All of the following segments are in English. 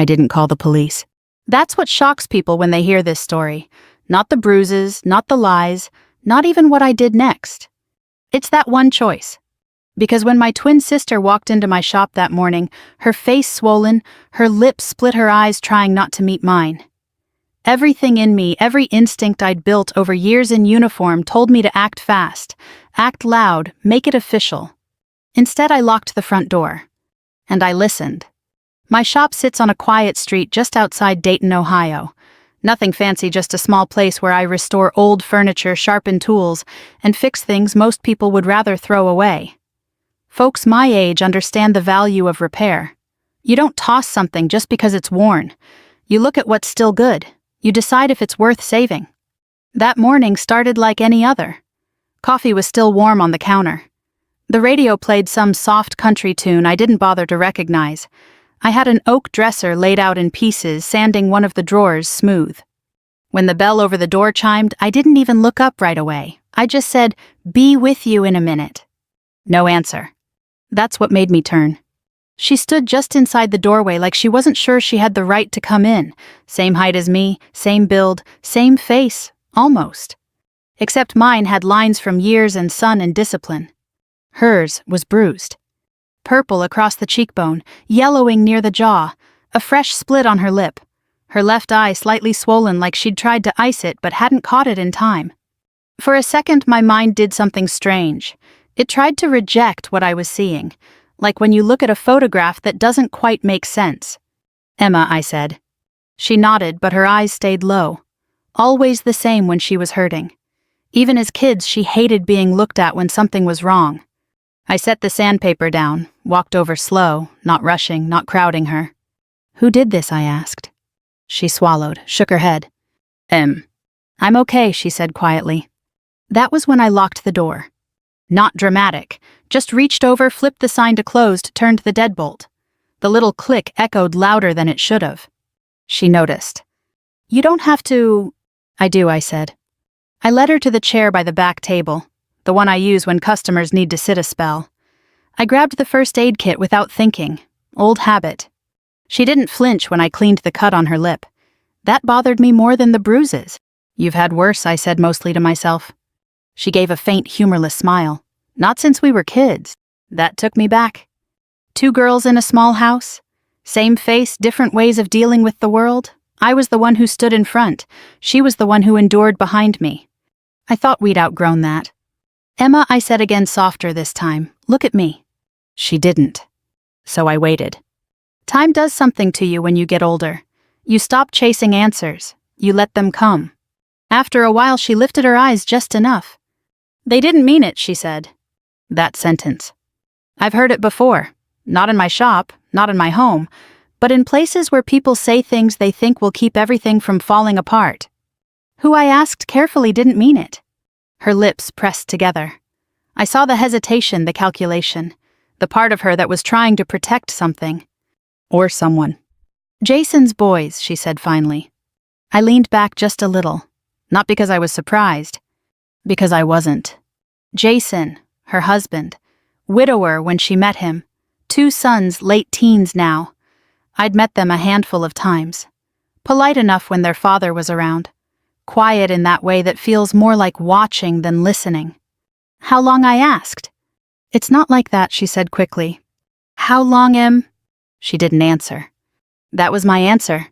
I didn't call the police. That's what shocks people when they hear this story. Not the bruises, not the lies, not even what I did next. It's that one choice. Because when my twin sister walked into my shop that morning, her face swollen, her lips split, her eyes trying not to meet mine. Everything in me, every instinct I'd built over years in uniform told me to act fast, act loud, make it official. Instead, I locked the front door. And I listened. My shop sits on a quiet street just outside Dayton, Ohio. Nothing fancy, just a small place where I restore old furniture, sharpen tools, and fix things most people would rather throw away. Folks my age understand the value of repair. You don't toss something just because it's worn. You look at what's still good. You decide if it's worth saving. That morning started like any other. Coffee was still warm on the counter. The radio played some soft country tune I didn't bother to recognize. I had an oak dresser laid out in pieces, sanding one of the drawers smooth. When the bell over the door chimed, I didn't even look up right away. I just said, "Be with you in a minute." No answer. That's what made me turn. She stood just inside the doorway like she wasn't sure she had the right to come in. Same height as me, same build, same face, almost. Except mine had lines from years and sun and discipline. Hers was bruised. Purple across the cheekbone, yellowing near the jaw, a fresh split on her lip. Her left eye slightly swollen like she'd tried to ice it but hadn't caught it in time. For a second, my mind did something strange. It tried to reject what I was seeing, like when you look at a photograph that doesn't quite make sense. "Emma," I said. She nodded, but her eyes stayed low. Always the same when she was hurting. Even as kids, she hated being looked at when something was wrong. I set the sandpaper down, walked over slow, not rushing, not crowding her. "Who did this?" I asked. She swallowed, shook her head. I'm okay," she said quietly. That was when I locked the door. Not dramatic, just reached over, flipped the sign to closed, turned the deadbolt. The little click echoed louder than it should have. She noticed. "You don't have to—" "I do," I said. I led her to the chair by the back table, the one I use when customers need to sit a spell. I grabbed the first aid kit without thinking. Old habit. She didn't flinch when I cleaned the cut on her lip. That bothered me more than the bruises. "You've had worse," I said mostly to myself. She gave a faint, humorless smile. "Not since we were kids." That took me back. 2 girls in a small house. Same face, different ways of dealing with the world. I was the one who stood in front. She was the one who endured behind me. I thought we'd outgrown that. "Emma," I said again, softer this time. "Look at me." She didn't. So I waited. Time does something to you when you get older. You stop chasing answers. You let them come. After a while, she lifted her eyes just enough. "They didn't mean it," she said. That sentence. I've heard it before. Not in my shop, not in my home, but in places where people say things they think will keep everything from falling apart. Who I asked carefully didn't mean it. Her lips pressed together. I saw the hesitation, the calculation, the part of her that was trying to protect something. Or someone. "Jason's boys," she said finally. I leaned back just a little. Not because I was surprised. Because I wasn't. Jason, her husband. Widower when she met him. 2 sons, late teens now. I'd met them a handful of times. Polite enough when their father was around. Quiet in that way that feels more like watching than listening. "How long?" I asked. "It's not like that," she said quickly. "How long, Em?" She didn't answer. That was my answer.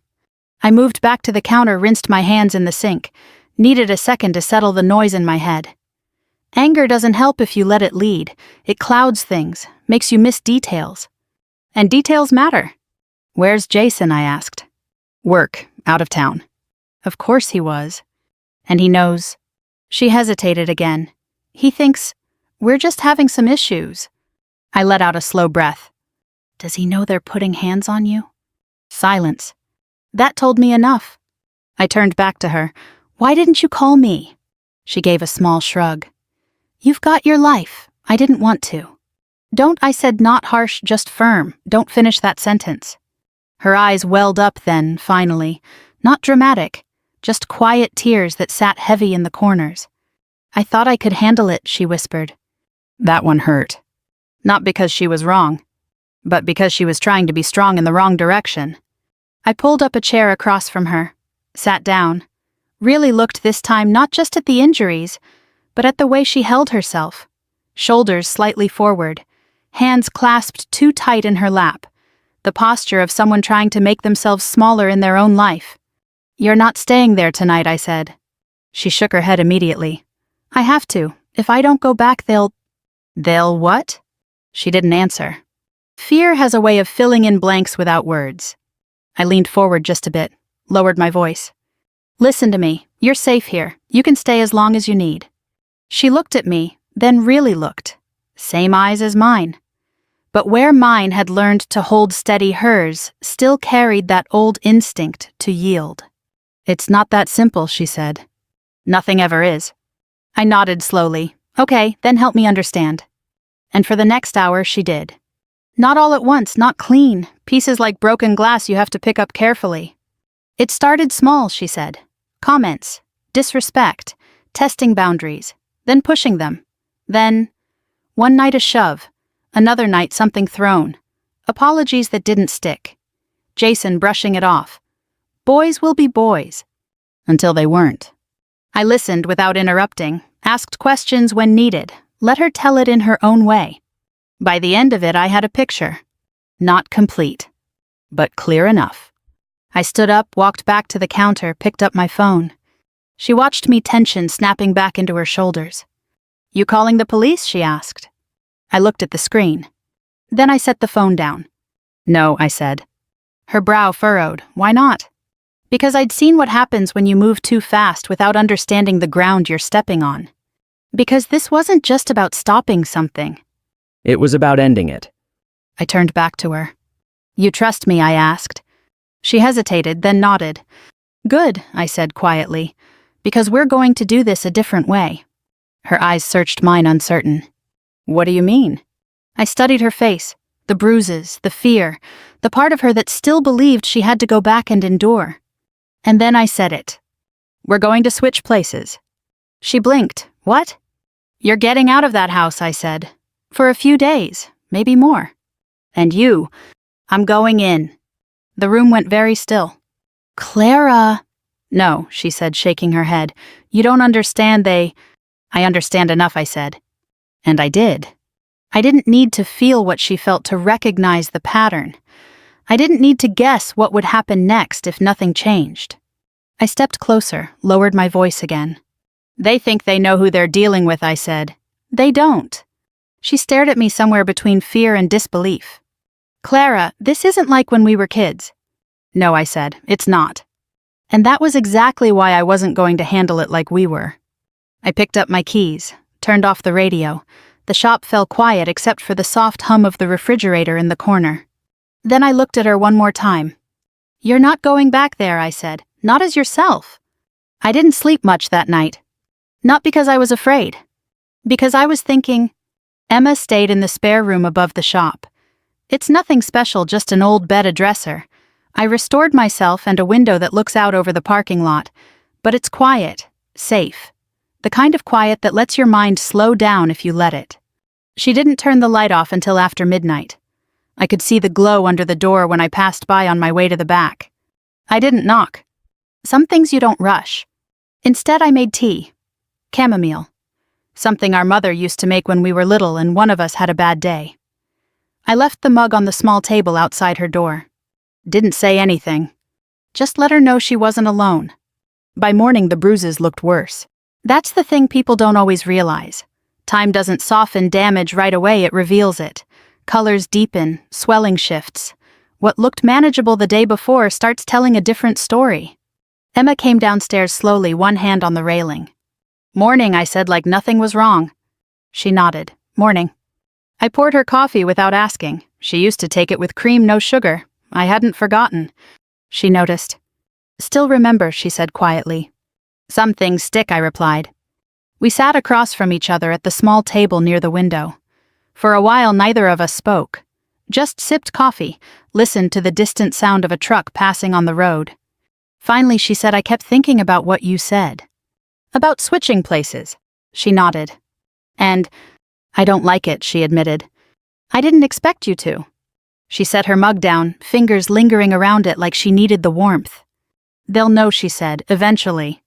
I moved back to the counter, rinsed my hands in the sink. Needed a second to settle the noise in my head. Anger doesn't help if you let it lead. It clouds things, makes you miss details. And details matter. "Where's Jason?" I asked. "Work, out of town." Of course he was. And he knows. She hesitated again. He thinks, we're just having some issues. I let out a slow breath. Does he know they're putting hands on you? Silence. That told me enough. I turned back to her. Why didn't you call me? She gave a small shrug. You've got your life. I didn't want to. Don't, I said, not harsh, just firm. Don't finish that sentence. Her eyes welled up then, finally. Not dramatic, just quiet tears that sat heavy in the corners. I thought I could handle it, she whispered. That one hurt. Not because she was wrong, but because she was trying to be strong in the wrong direction. I pulled up a chair across from her, sat down, really looked this time not just at the injuries, but at the way she held herself. Shoulders slightly forward, hands clasped too tight in her lap, the posture of someone trying to make themselves smaller in their own life. "You're not staying there tonight," I said. She shook her head immediately. "I have to. If I don't go back, they'll..." "They'll what?" She didn't answer. Fear has a way of filling in blanks without words. I leaned forward just a bit, lowered my voice. "Listen to me. You're safe here. You can stay as long as you need." She looked at me, then really looked. Same eyes as mine. But where mine had learned to hold steady, hers still carried that old instinct to yield. "It's not that simple," she said. "Nothing ever is." I nodded slowly. "Okay, then help me understand." And for the next hour, she did. Not all at once, not clean, pieces like broken glass you have to pick up carefully. "It started small," she said. "Comments, disrespect, testing boundaries, then pushing them. Then, one night a shove, another night something thrown, apologies that didn't stick. Jason brushing it off. Boys will be boys." Until they weren't. I listened without interrupting, asked questions when needed, let her tell it in her own way. By the end of it, I had a picture. Not complete, but clear enough. I stood up, walked back to the counter, picked up my phone. She watched me, tension snapping back into her shoulders. "You calling the police?" she asked. I looked at the screen. Then I set the phone down. "No," I said. Her brow furrowed. "Why not?" "Because I'd seen what happens when you move too fast without understanding the ground you're stepping on. Because this wasn't just about stopping something. It was about ending it." I turned back to her. "You trust me?" I asked. She hesitated, then nodded. "Good," I said quietly, "because we're going to do this a different way." Her eyes searched mine, uncertain. "What do you mean?" I studied her face, the bruises, the fear, the part of her that still believed she had to go back and endure. And then I said it. "We're going to switch places." She blinked. "What?" "You're getting out of that house," I said. "For a few days, maybe more. And you, I'm going in." The room went very still. "Clara." "No," she said, shaking her head. "You don't understand. I understand enough," I said. And I did. I didn't need to feel what she felt to recognize the pattern. I didn't need to guess what would happen next if nothing changed. I stepped closer, lowered my voice again. "They think they know who they're dealing with," I said. "They don't." She stared at me somewhere between fear and disbelief. "Clara, this isn't like when we were kids." "No," I said, "it's not." And that was exactly why I wasn't going to handle it like we were. I picked up my keys, turned off the radio. The shop fell quiet except for the soft hum of the refrigerator in the corner. Then I looked at her one more time. "You're not going back there," I said. "Not as yourself." I didn't sleep much that night. Not because I was afraid. Because I was thinking. Emma stayed in the spare room above the shop. It's nothing special, just an old bed, a dresser. I restored myself and a window that looks out over the parking lot. But it's quiet, safe. The kind of quiet that lets your mind slow down if you let it. She didn't turn the light off until after midnight. I could see the glow under the door when I passed by on my way to the back. I didn't knock. Some things you don't rush. Instead, I made tea. Chamomile. Something our mother used to make when we were little and one of us had a bad day. I left the mug on the small table outside her door. Didn't say anything. Just let her know she wasn't alone. By morning, the bruises looked worse. That's the thing people don't always realize. Time doesn't soften damage right away, it reveals it. Colors deepen, swelling shifts. What looked manageable the day before starts telling a different story. Emma came downstairs slowly, one hand on the railing. "Morning," I said like nothing was wrong. She nodded. "Morning." I poured her coffee without asking. She used to take it with cream, no sugar. I hadn't forgotten. She noticed. "Still remember," she said quietly. "Some things stick," I replied. We sat across from each other at the small table near the window. For a while, neither of us spoke. Just sipped coffee, listened to the distant sound of a truck passing on the road. Finally, she said, "I kept thinking about what you said." "About switching places." She nodded. "And I don't like it," she admitted. "I didn't expect you to." She set her mug down, fingers lingering around it like she needed the warmth. They'll know, she said, eventually.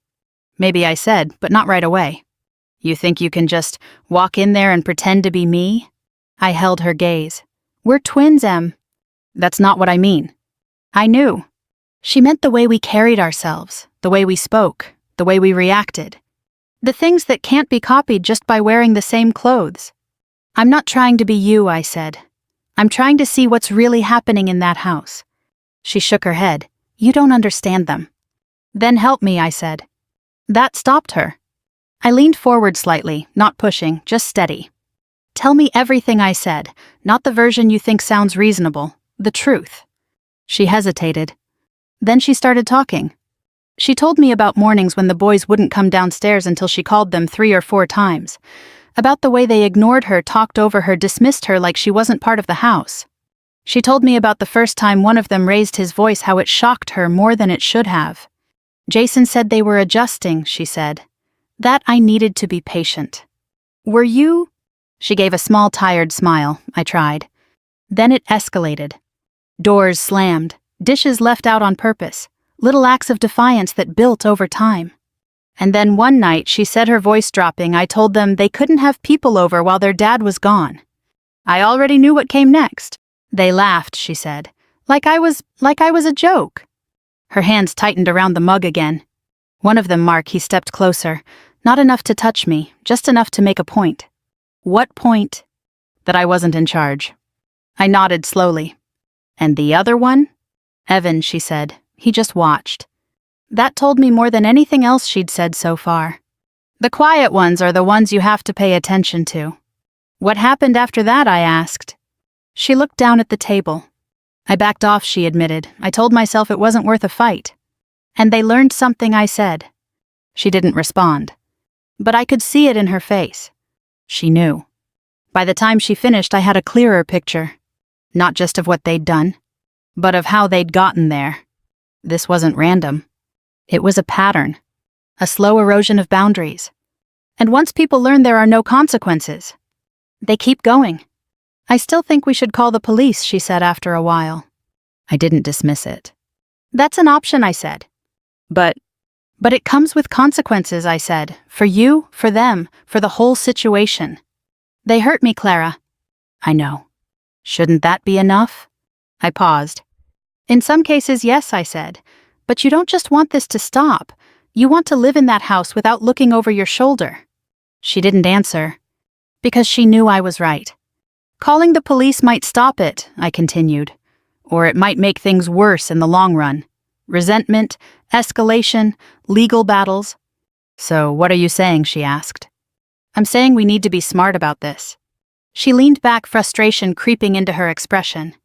Maybe I said, but not right away. You think you can just walk in there and pretend to be me? I held her gaze. We're twins, Em. That's not what I mean. I knew. She meant the way we carried ourselves, the way we spoke, the way we reacted. The things that can't be copied just by wearing the same clothes. I'm not trying to be you, I said. I'm trying to see what's really happening in that house. She shook her head. You don't understand them. Then help me, I said. That stopped her. I leaned forward slightly, not pushing, just steady. Tell me everything, I said, not the version you think sounds reasonable, the truth. She hesitated. Then she started talking. She told me about mornings when the boys wouldn't come downstairs until she called them 3 or 4 times. About the way they ignored her, talked over her, dismissed her like she wasn't part of the house. She told me about the first time one of them raised his voice, how it shocked her more than it should have. Jason said they were adjusting, she said. That I needed to be patient. Were you? She gave a small, tired smile. I tried. Then it escalated. Doors slammed, dishes left out on purpose, little acts of defiance that built over time. And then one night, she said, her voice dropping, I told them they couldn't have people over while their dad was gone. I already knew what came next. They laughed, she said, like I was a joke. Her hands tightened around the mug again. One of them, Mark, he stepped closer. Not enough to touch me, just enough to make a point. What point? That I wasn't in charge. I nodded slowly. And the other one? Evan, she said. He just watched. That told me more than anything else she'd said so far. The quiet ones are the ones you have to pay attention to. What happened after that, I asked. She looked down at the table. I backed off, she admitted. I told myself it wasn't worth a fight. And they learned something, I said. She didn't respond. But I could see it in her face. She knew. By the time she finished, I had a clearer picture. Not just of what they'd done, but of how they'd gotten there. This wasn't random. It was a pattern. A slow erosion of boundaries. And once people learn there are no consequences, they keep going. I still think we should call the police, she said after a while. I didn't dismiss it. That's an option, I said. But it comes with consequences, I said. For you, for them, for the whole situation. They hurt me, Clara. I know. Shouldn't that be enough? I paused. In some cases, yes, I said. But you don't just want this to stop. You want to live in that house without looking over your shoulder. She didn't answer. Because she knew I was right. Calling the police might stop it, I continued. Or it might make things worse in the long run. Resentment, escalation, legal battles. So what are you saying, she asked. I'm saying we need to be smart about this. She leaned back, frustration creeping into her expression.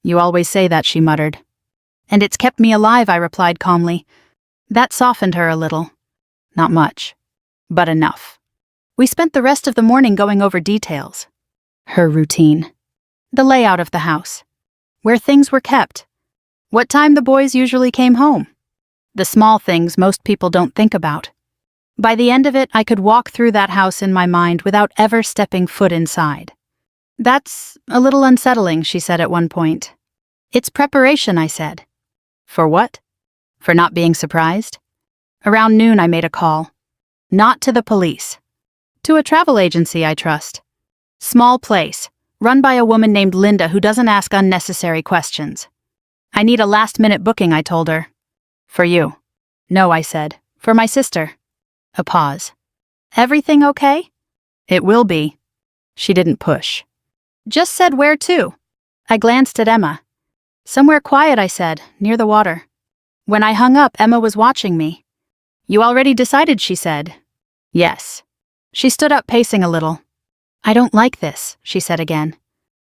You always say that, she muttered. And it's kept me alive, I replied calmly. That softened her a little. Not much, but enough. We spent the rest of the morning going over details. Her routine. The layout of the house. Where things were kept. What time the boys usually came home. The small things most people don't think about. By the end of it, I could walk through that house in my mind without ever stepping foot inside. That's a little unsettling, she said at one point. It's preparation, I said. For what? For not being surprised? Around noon, I made a call. Not to the police. To a travel agency I trust. Small place, run by a woman named Linda who doesn't ask unnecessary questions. I need a last-minute booking, I told her. For you. No, I said. For my sister. A pause. Everything okay? It will be. She didn't push. Just said where to. I glanced at Emma. Somewhere quiet, I said, near the water. When I hung up, Emma was watching me. You already decided, she said. Yes. She stood up, pacing a little. I don't like this, she said again.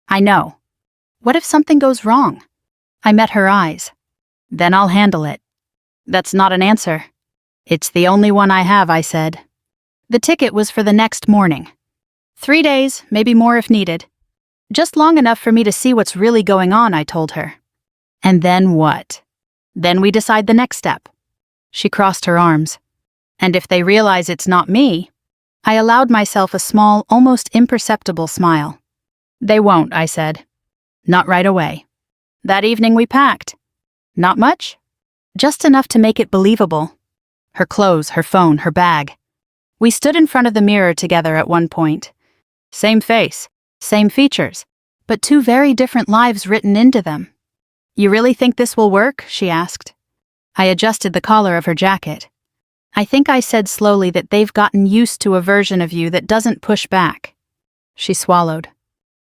I know. What if something goes wrong? I met her eyes. Then I'll handle it. That's not an answer. It's the only one I have, I said. The ticket was for the next morning. 3 days, maybe more if needed. Just long enough for me to see what's really going on, I told her. And then what? Then we decide the next step. She crossed her arms. And if they realize it's not me, I allowed myself a small, almost imperceptible smile. They won't, I said. Not right away. That evening we packed. Not much? Just enough to make it believable. Her clothes, her phone, her bag. We stood in front of the mirror together at one point. Same face, same features, but two very different lives written into them. You really think this will work? She asked. I adjusted the collar of her jacket. I think I said slowly that they've gotten used to a version of you that doesn't push back. She swallowed.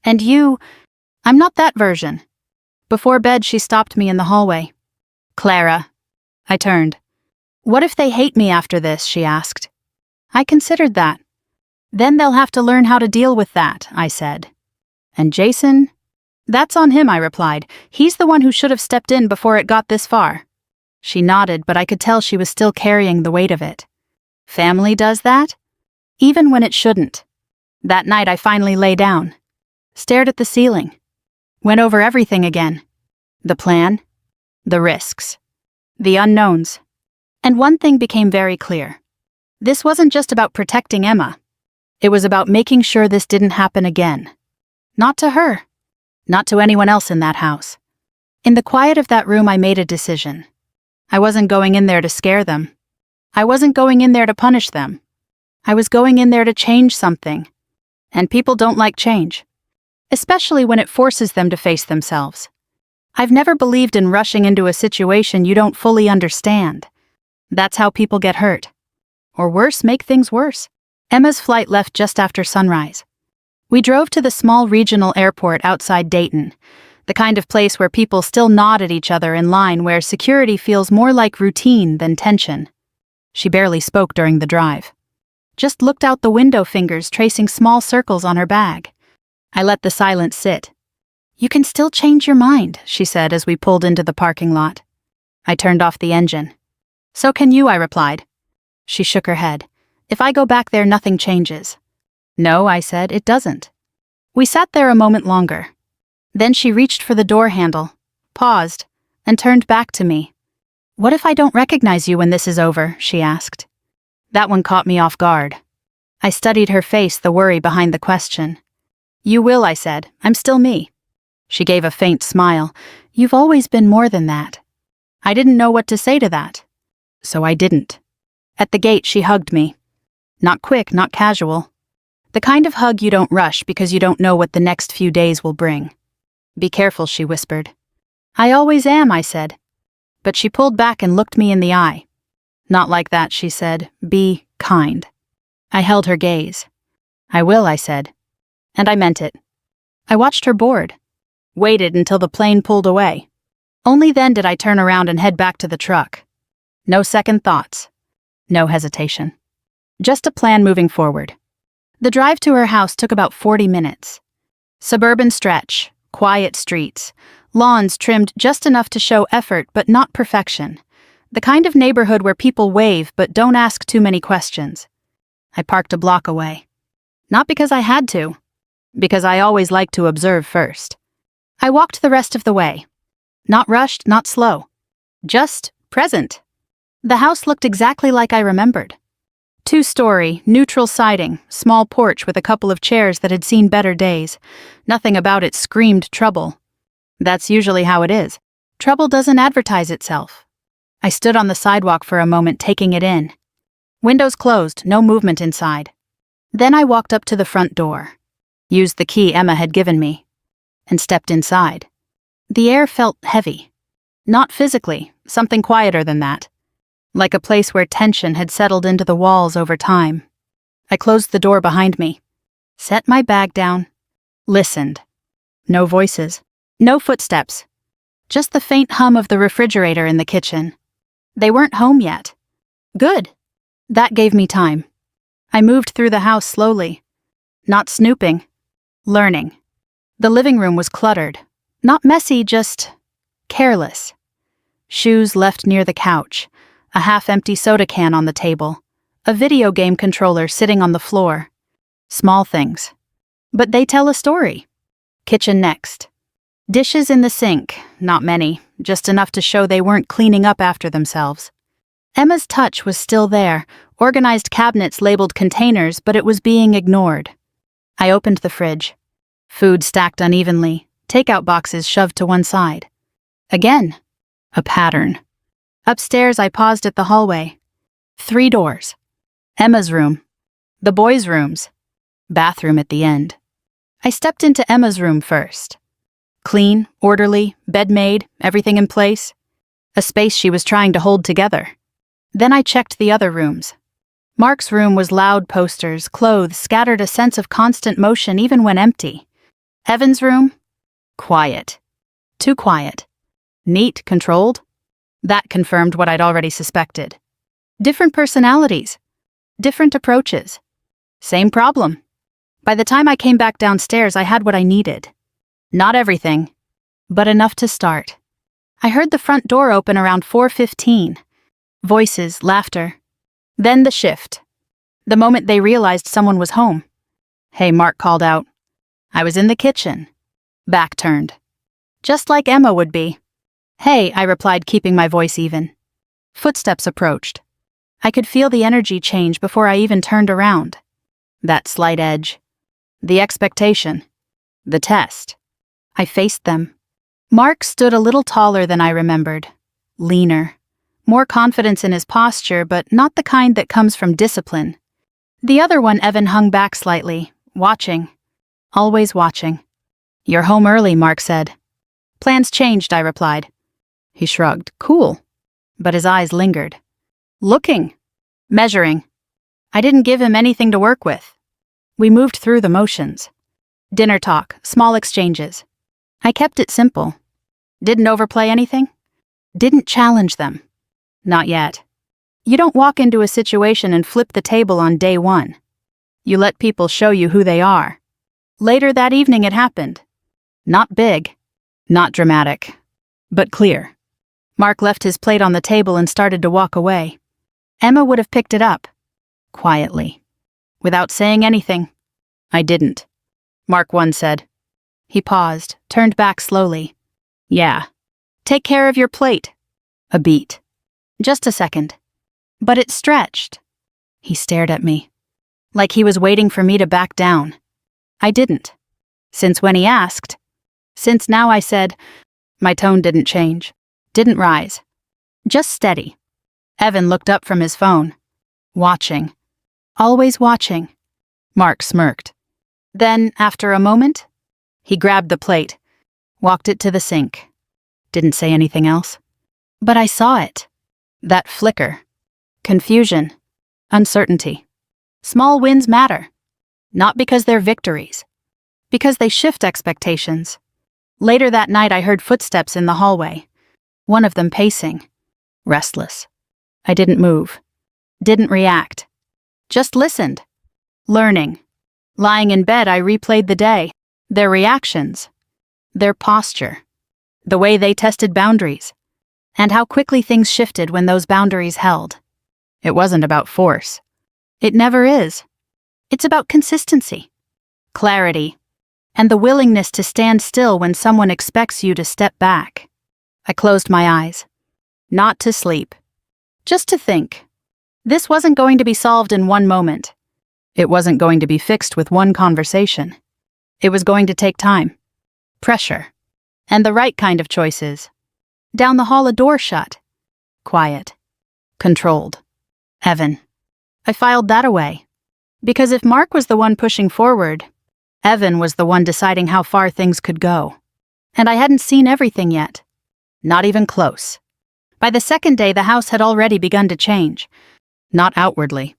And you, I'm not that version. Before bed, she stopped me in the hallway. Clara. I turned. What if they hate me after this? She asked. I considered that. Then they'll have to learn how to deal with that, I said. And Jason? That's on him, I replied. He's the one who should have stepped in before it got this far. She nodded, but I could tell she was still carrying the weight of it. Family does that? Even when it shouldn't. That night I finally lay down. Stared at the ceiling. Went over everything again. The plan. The risks. The unknowns. And one thing became very clear. This wasn't just about protecting Emma. It was about making sure this didn't happen again. Not to her. Not to anyone else in that house. In the quiet of that room, I made a decision. I wasn't going in there to scare them. I wasn't going in there to punish them. I was going in there to change something. And people don't like change. Especially when it forces them to face themselves. I've never believed in rushing into a situation you don't fully understand. That's how people get hurt. Or worse, make things worse. Emma's flight left just after sunrise. We drove to the small regional airport outside Dayton, the kind of place where people still nod at each other in line, where security feels more like routine than tension. She barely spoke during the drive. Just looked out the window, fingers tracing small circles on her bag. I let the silence sit. You can still change your mind, she said as we pulled into the parking lot. I turned off the engine. So can you, I replied. She shook her head. If I go back there, nothing changes. No, I said, it doesn't. We sat there a moment longer. Then she reached for the door handle, paused, and turned back to me. What if I don't recognize you when this is over? She asked. That one caught me off guard. I studied her face, the worry behind the question. You will, I said. I'm still me. She gave a faint smile. You've always been more than that. I didn't know what to say to that. So I didn't. At the gate, she hugged me. Not quick, not casual. The kind of hug you don't rush because you don't know what the next few days will bring. Be careful, she whispered. I always am, I said. But she pulled back and looked me in the eye. Not like that, she said. Be kind. I held her gaze. I will, I said. And I meant it. I watched her board. Waited until the plane pulled away. Only then did I turn around and head back to the truck. No second thoughts. No hesitation. Just a plan moving forward. The drive to her house took about 40 minutes. Suburban stretch, quiet streets, lawns trimmed just enough to show effort but not perfection. The kind of neighborhood where people wave but don't ask too many questions. I parked a block away. Not because I had to, because I always like to observe first. I walked the rest of the way. Not rushed, not slow. Just present. The house looked exactly like I remembered. 2-story, neutral siding, small porch with a couple of chairs that had seen better days. Nothing about it screamed trouble. That's usually how it is. Trouble doesn't advertise itself. I stood on the sidewalk for a moment, taking it in. Windows closed, no movement inside. Then I walked up to the front door, used the key Emma had given me, and stepped inside. The air felt heavy. Not physically, something quieter than that. Like a place where tension had settled into the walls over time. I closed the door behind me, set my bag down, listened. No voices, no footsteps, just the faint hum of the refrigerator in the kitchen. They weren't home yet. Good. That gave me time. I moved through the house slowly, not snooping, learning. The living room was cluttered, not messy, just careless. Shoes left near the couch, a half-empty soda can on the table, a video game controller sitting on the floor. Small things. But they tell a story. Kitchen next. Dishes in the sink, not many, just enough to show they weren't cleaning up after themselves. Emma's touch was still there, organized cabinets labeled containers, but it was being ignored. I opened the fridge. Food stacked unevenly, takeout boxes shoved to one side. Again, a pattern. Upstairs, I paused at the hallway. 3 doors. Emma's room. The boys' rooms. Bathroom at the end. I stepped into Emma's room first. Clean, orderly, bed made, everything in place. A space she was trying to hold together. Then I checked the other rooms. Mark's room was loud posters, clothes, scattered a sense of constant motion even when empty. Evan's room? Quiet. Too quiet. Neat, controlled? That confirmed what I'd already suspected. Different personalities. Different approaches. Same problem. By the time I came back downstairs, I had what I needed. Not everything, but enough to start. I heard the front door open around 4:15. Voices, laughter. Then the shift. The moment they realized someone was home. "Hey," Mark called out. I was in the kitchen. Back turned. Just like Emma would be. "Hey," I replied, keeping my voice even. Footsteps approached. I could feel the energy change before I even turned around. That slight edge. The expectation. The test. I faced them. Mark stood a little taller than I remembered. Leaner. More confidence in his posture, but not the kind that comes from discipline. The other one, Evan, hung back slightly, watching. Always watching. "You're home early," Mark said. "Plans changed," I replied. He shrugged. "Cool." But his eyes lingered. Looking. Measuring. I didn't give him anything to work with. We moved through the motions. Dinner talk, small exchanges. I kept it simple. Didn't overplay anything. Didn't challenge them. Not yet. You don't walk into a situation and flip the table on day one. You let people show you who they are. Later that evening it happened. Not big. Not dramatic. But clear. Mark left his plate on the table and started to walk away. Emma would have picked it up. Quietly. Without saying anything. I didn't. Mark 1 said. He paused, turned back slowly. "Yeah. Take care of your plate." A beat. Just a second. But it stretched. He stared at me. Like he was waiting for me to back down. I didn't. Since when he asked. Since now, I said. My tone didn't change. Didn't rise. Just steady. Evan looked up from his phone. Watching. Always watching. Mark smirked. Then, after a moment, he grabbed the plate, walked it to the sink. Didn't say anything else. But I saw it. That flicker. Confusion. Uncertainty. Small wins matter. Not because they're victories. Because they shift expectations. Later that night I heard footsteps in the hallway. One of them pacing. Restless. I didn't move. Didn't react. Just listened. Learning. Lying in bed, I replayed the day. Their reactions. Their posture. The way they tested boundaries. And how quickly things shifted when those boundaries held. It wasn't about force. It never is. It's about consistency. Clarity. And the willingness to stand still when someone expects you to step back. I closed my eyes. Not to sleep. Just to think. This wasn't going to be solved in one moment. It wasn't going to be fixed with one conversation. It was going to take time. Pressure. And the right kind of choices. Down the hall, a door shut. Quiet. Controlled. Evan. I filed that away. Because if Mark was the one pushing forward, Evan was the one deciding how far things could go. And I hadn't seen everything yet. Not even close. By the second day, the house had already begun to change. Not outwardly.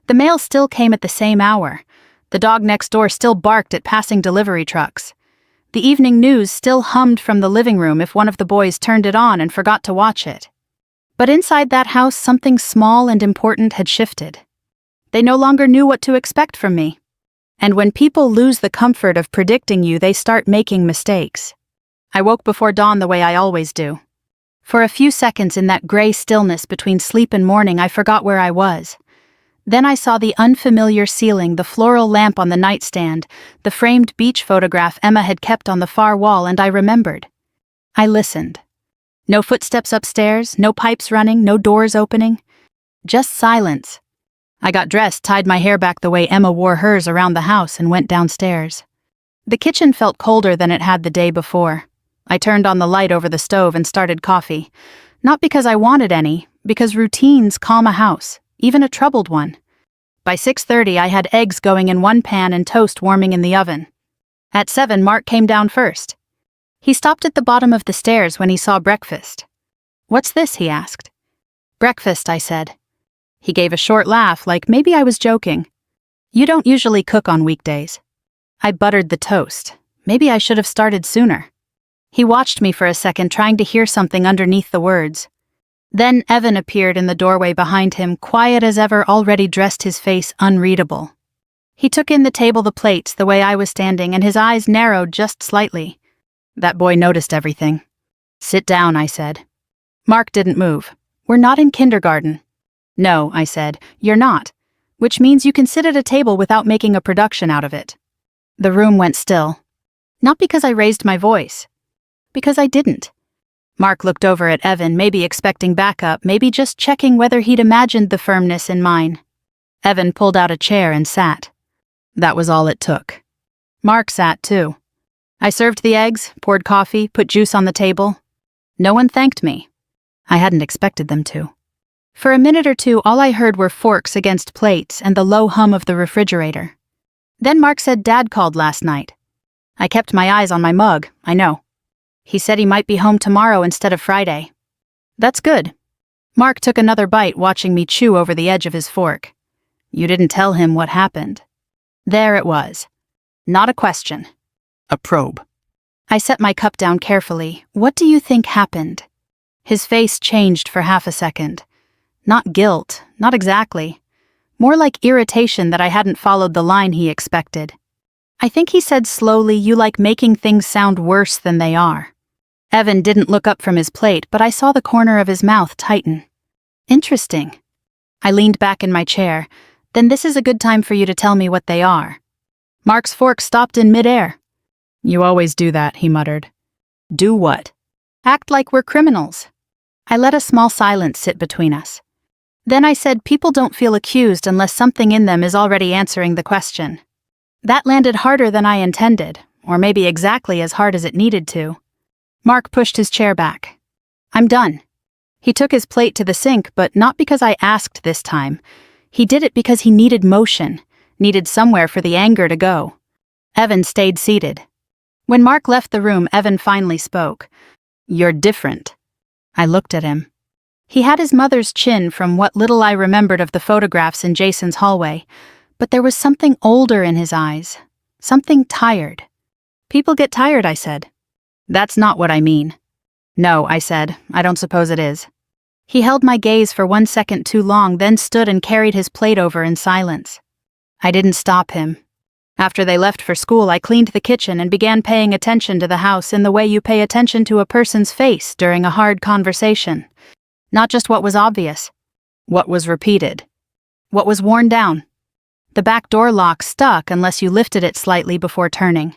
The mail still came at the same hour. The dog next door still barked at passing delivery trucks. The evening news still hummed from the living room if one of the boys turned it on and forgot to watch it. But inside that house, something small and important had shifted. They no longer knew what to expect from me. And when people lose the comfort of predicting you, they start making mistakes. I woke before dawn the way I always do. For a few seconds in that gray stillness between sleep and morning, I forgot where I was. Then I saw the unfamiliar ceiling, the floral lamp on the nightstand, the framed beach photograph Emma had kept on the far wall, and I remembered. I listened. No footsteps upstairs, no pipes running, no doors opening. Just silence. I got dressed, tied my hair back the way Emma wore hers around the house, and went downstairs. The kitchen felt colder than it had the day before. I turned on the light over the stove and started coffee. Not because I wanted any, because routines calm a house, even a troubled one. By 6:30, I had eggs going in one pan and toast warming in the oven. At 7, Mark came down first. He stopped at the bottom of the stairs when he saw breakfast. "What's this?" he asked. "Breakfast," I said. He gave a short laugh, like maybe I was joking. "You don't usually cook on weekdays." I buttered the toast. Maybe I should have started sooner. He watched me for a second, trying to hear something underneath the words. Then Evan appeared in the doorway behind him, quiet as ever, already dressed, his face unreadable. He took in the table, the plates, the way I was standing, and his eyes narrowed just slightly. That boy noticed everything. "Sit down," I said. Mark didn't move. "We're not in kindergarten." "No," I said, "you're not. Which means you can sit at a table without making a production out of it." The room went still. Not because I raised my voice. Because I didn't. Mark looked over at Evan, maybe expecting backup, maybe just checking whether he'd imagined the firmness in mine. Evan pulled out a chair and sat. That was all it took. Mark sat too. I served the eggs, poured coffee, put juice on the table. No one thanked me. I hadn't expected them to. For a minute or two, all I heard were forks against plates and the low hum of the refrigerator. Then Mark said Dad called last night. I kept my eyes on my mug, I know. He said he might be home tomorrow instead of Friday. That's good. Mark took another bite, watching me chew over the edge of his fork. You didn't tell him what happened. There it was. Not a question. A probe. I set my cup down carefully. What do you think happened? His face changed for half a second. Not guilt, not exactly. More like irritation that I hadn't followed the line he expected. I think he said slowly, "You like making things sound worse than they are." Evan didn't look up from his plate, but I saw the corner of his mouth tighten. Interesting. I leaned back in my chair. Then this is a good time for you to tell me what they are. Mark's fork stopped in midair. You always do that, he muttered. Do what? Act like we're criminals. I let a small silence sit between us. Then I said people don't feel accused unless something in them is already answering the question. That landed harder than I intended, or maybe exactly as hard as it needed to. Mark pushed his chair back. I'm done. He took his plate to the sink, but not because I asked this time. He did it because he needed motion, needed somewhere for the anger to go. Evan stayed seated. When Mark left the room, Evan finally spoke. You're different. I looked at him. He had his mother's chin from what little I remembered of the photographs in Jason's hallway, but there was something older in his eyes, something tired. People get tired, I said. That's not what I mean. No, I said, I don't suppose it is. He held my gaze for 1 second too long, then stood and carried his plate over in silence. I didn't stop him. After they left for school, I cleaned the kitchen and began paying attention to the house in the way you pay attention to a person's face during a hard conversation. Not just what was obvious. What was repeated. What was worn down. The back door lock stuck unless you lifted it slightly before turning.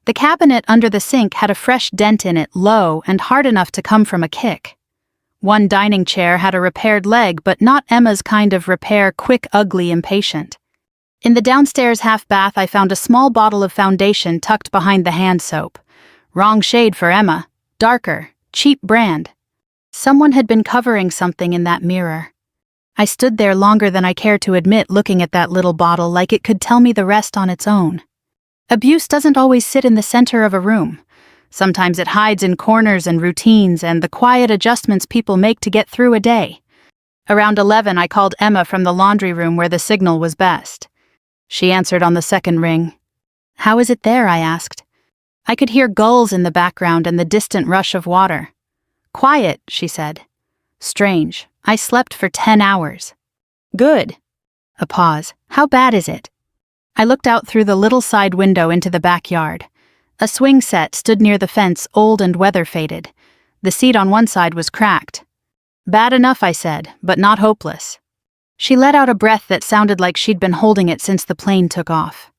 The cabinet under the sink had a fresh dent in it, low and hard enough to come from a kick. One dining chair had a repaired leg, but not Emma's kind of repair, quick, ugly, impatient. In the downstairs half bath, I found a small bottle of foundation tucked behind the hand soap. Wrong shade for Emma. Darker, cheap brand. Someone had been covering something in that mirror. I stood there longer than I cared to admit, looking at that little bottle like it could tell me the rest on its own. Abuse doesn't always sit in the center of a room. Sometimes it hides in corners and routines and the quiet adjustments people make to get through a day. Around 11, I called Emma from the laundry room where the signal was best. She answered on the second ring. How is it there? I asked. I could hear gulls in the background and the distant rush of water. Quiet, she said. Strange. I slept for 10 hours. Good. A pause. How bad is it? I looked out through the little side window into the backyard. A swing set stood near the fence, old and weather-faded. The seat on one side was cracked. Bad enough, I said, but not hopeless. She let out a breath that sounded like she'd been holding it since the plane took off.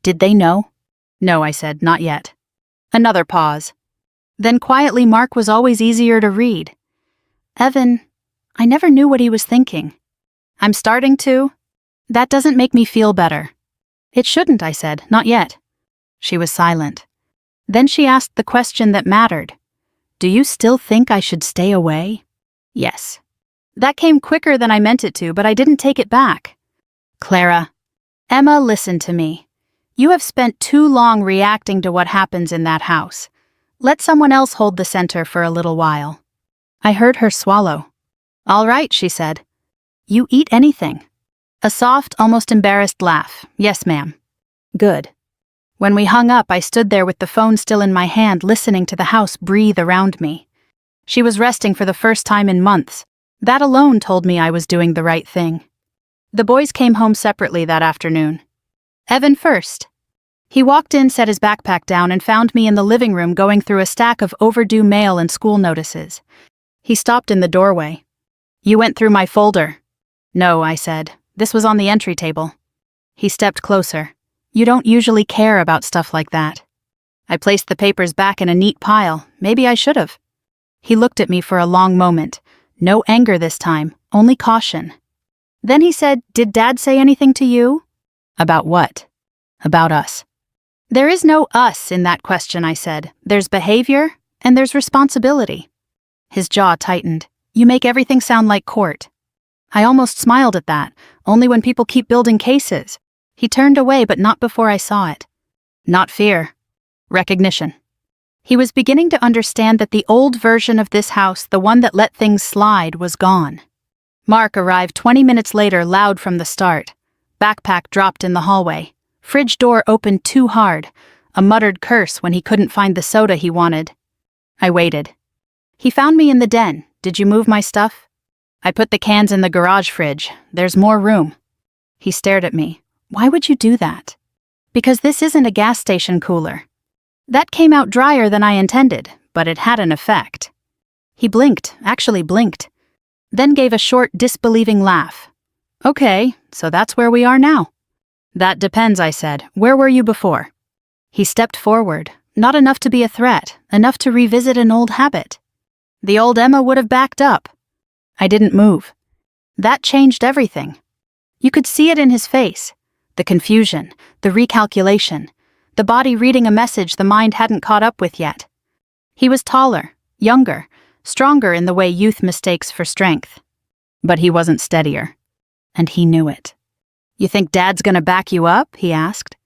Did they know? No, I said, not yet. Another pause. Then quietly, Mark was always easier to read. Evan, I never knew what he was thinking. I'm starting to. That doesn't make me feel better. It shouldn't, I said, not yet. She was silent. Then she asked the question that mattered. Do you still think I should stay away? Yes. That came quicker than I meant it to, but I didn't take it back. Clara. Emma, listen to me. You have spent too long reacting to what happens in that house. Let someone else hold the center for a little while. I heard her swallow. All right, she said. You eat anything? A soft, almost embarrassed laugh. Yes, ma'am. Good. When we hung up, I stood there with the phone still in my hand, listening to the house breathe around me. She was resting for the first time in months. That alone told me I was doing the right thing. The boys came home separately that afternoon. Evan first. He walked in, set his backpack down, and found me in the living room going through a stack of overdue mail and school notices. He stopped in the doorway. You went through my folder. No, I said. This was on the entry table. He stepped closer. You don't usually care about stuff like that. I placed the papers back in a neat pile. Maybe I should have. He looked at me for a long moment. No anger this time, only caution. Then he said, Did Dad say anything to you? About what? About us. There is no us in that question, I said. There's behavior, and there's responsibility. His jaw tightened. You make everything sound like court. I almost smiled at that, only when people keep building cases. He turned away, but not before I saw it. Not fear. Recognition. He was beginning to understand that the old version of this house, the one that let things slide, was gone. Mark arrived 20 minutes later, loud from the start. Backpack dropped in the hallway. Fridge door opened too hard. A muttered curse when he couldn't find the soda he wanted. I waited. He found me in the den. Did you move my stuff? I put the cans in the garage fridge. There's more room. He stared at me. Why would you do that? Because this isn't a gas station cooler. That came out drier than I intended, but it had an effect. He blinked, actually blinked, then gave a short, disbelieving laugh. Okay, so that's where we are now. That depends, I said. Where were you before? He stepped forward, not enough to be a threat, enough to revisit an old habit. The old Emma would have backed up. I didn't move. That changed everything. You could see it in his face. The confusion, the recalculation, the body reading a message the mind hadn't caught up with yet. He was taller, younger, stronger in the way youth mistakes for strength. But he wasn't steadier. And he knew it. You think Dad's gonna back you up? He asked.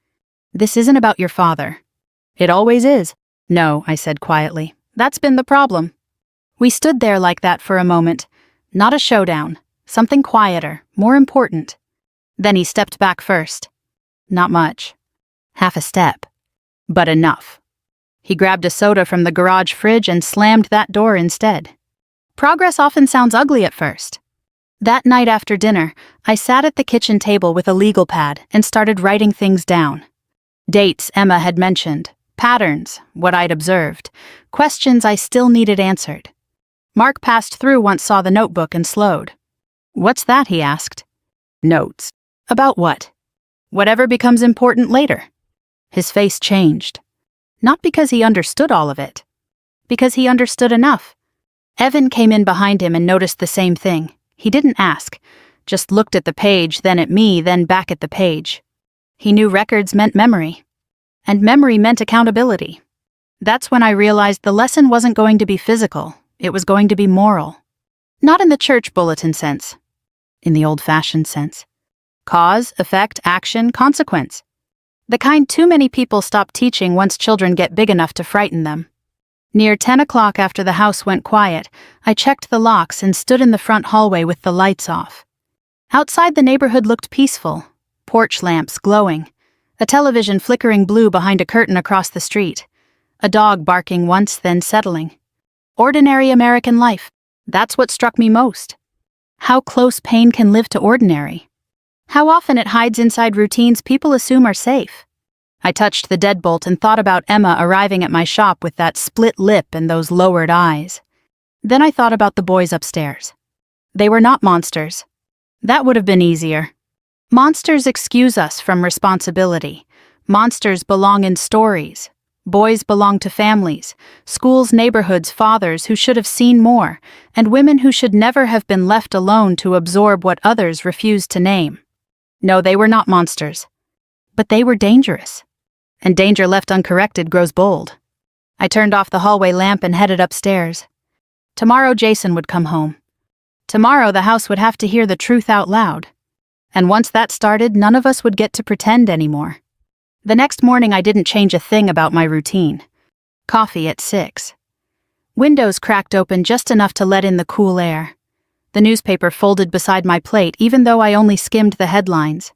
This isn't about your father. It always is. No, I said quietly. That's been the problem. We stood there like that for a moment. Not a showdown. Something quieter, more important. Then he stepped back first. Not much. Half a step. But enough. He grabbed a soda from the garage fridge and slammed that door instead. Progress often sounds ugly at first. That night after dinner, I sat at the kitchen table with a legal pad and started writing things down. Dates Emma had mentioned, patterns, what I'd observed, questions I still needed answered. Mark passed through once, saw the notebook and slowed. What's that? He asked. Notes. About what? Whatever becomes important later. His face changed. Not because he understood all of it. Because he understood enough. Evan came in behind him and noticed the same thing. He didn't ask, just looked at the page, then at me, then back at the page. He knew records meant memory. And memory meant accountability. That's when I realized the lesson wasn't going to be physical, it was going to be moral. Not in the church bulletin sense. In the old-fashioned sense. Cause, effect, action, consequence. The kind too many people stop teaching once children get big enough to frighten them. Near 10 o'clock, after the house went quiet, I checked the locks and stood in the front hallway with the lights off. Outside, the neighborhood looked peaceful. Porch lamps glowing. A television flickering blue behind a curtain across the street. A dog barking once, then settling. Ordinary American life. That's what struck me most. How close pain can live to ordinary. How often it hides inside routines people assume are safe. I touched the deadbolt and thought about Emma arriving at my shop with that split lip and those lowered eyes. Then I thought about the boys upstairs. They were not monsters. That would have been easier. Monsters excuse us from responsibility. Monsters belong in stories. Boys belong to families, schools, neighborhoods, fathers who should have seen more, and women who should never have been left alone to absorb what others refused to name. No, they were not monsters. But they were dangerous. And danger left uncorrected grows bold. I turned off the hallway lamp and headed upstairs. Tomorrow Jason would come home. Tomorrow the house would have to hear the truth out loud. And once that started, none of us would get to pretend anymore. The next morning I didn't change a thing about my routine. Coffee at 6. Windows cracked open just enough to let in the cool air. The newspaper folded beside my plate even though I only skimmed the headlines.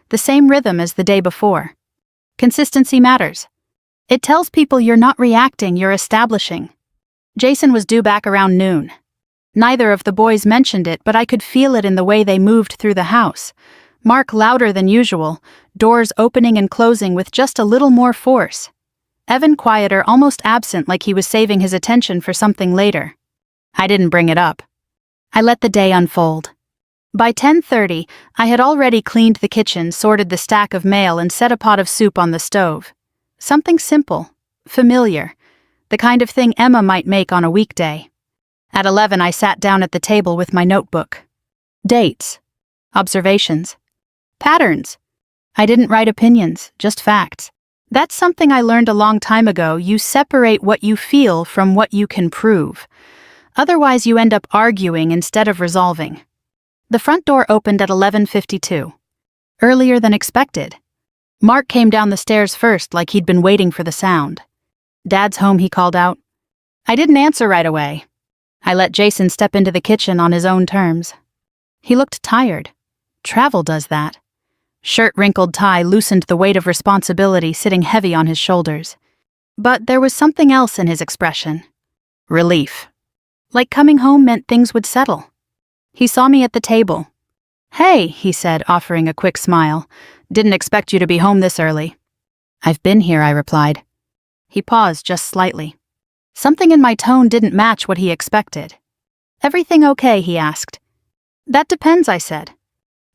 The same rhythm as the day before. Consistency matters. It tells people you're not reacting, you're establishing. Jason was due back around noon. Neither of the boys mentioned it, but I could feel it in the way they moved through the house. Mark louder than usual, doors opening and closing with just a little more force. Evan quieter, almost absent, like he was saving his attention for something later. I didn't bring it up. I let the day unfold. By 10:30, I had already cleaned the kitchen, sorted the stack of mail, and set a pot of soup on the stove. Something simple, familiar, the kind of thing Emma might make on a weekday. At 11, I sat down at the table with my notebook. Dates. Observations. Patterns. I didn't write opinions, just facts. That's something I learned a long time ago. You separate what you feel from what you can prove. Otherwise, you end up arguing instead of resolving. The front door opened at 11:52. Earlier than expected. Mark came down the stairs first, like he'd been waiting for the sound. "Dad's home," he called out. I didn't answer right away. I let Jason step into the kitchen on his own terms. He looked tired. Travel does that. Shirt-wrinkled tie loosened the weight of responsibility sitting heavy on his shoulders. But there was something else in his expression. Relief. Like coming home meant things would settle. He saw me at the table. "Hey," he said, offering a quick smile. "Didn't expect you to be home this early." "I've been here," I replied. He paused just slightly. Something in my tone didn't match what he expected. "Everything okay?" he asked. "That depends," I said.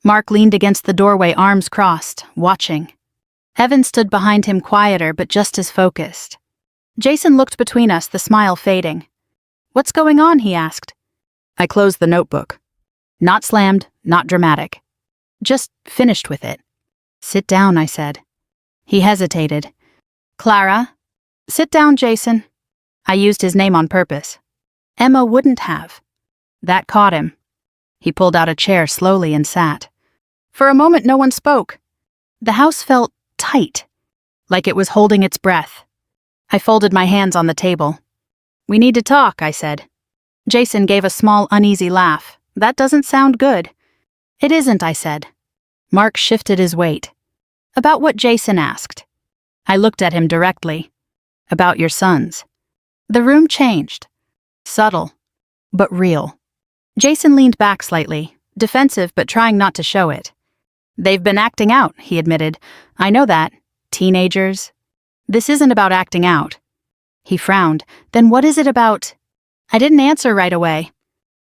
Mark leaned against the doorway, arms crossed, watching. Evan stood behind him, quieter but just as focused. Jason looked between us, the smile fading. "What's going on?" he asked. I closed the notebook. Not slammed, not dramatic. Just finished with it. "Sit down," I said. He hesitated. "Clara?" "Sit down, Jason." I used his name on purpose. Emma wouldn't have. That caught him. He pulled out a chair slowly and sat. For a moment, no one spoke. The house felt tight, like it was holding its breath. I folded my hands on the table. "We need to talk," I said. Jason gave a small, uneasy laugh. "That doesn't sound good." "It isn't," I said. Mark shifted his weight. "About what?" Jason asked. I looked at him directly. "About your sons." The room changed. Subtle, but real. Jason leaned back slightly, defensive but trying not to show it. "They've been acting out," he admitted. "I know that. Teenagers. This isn't about acting out." He frowned. "Then what is it about?" I didn't answer right away.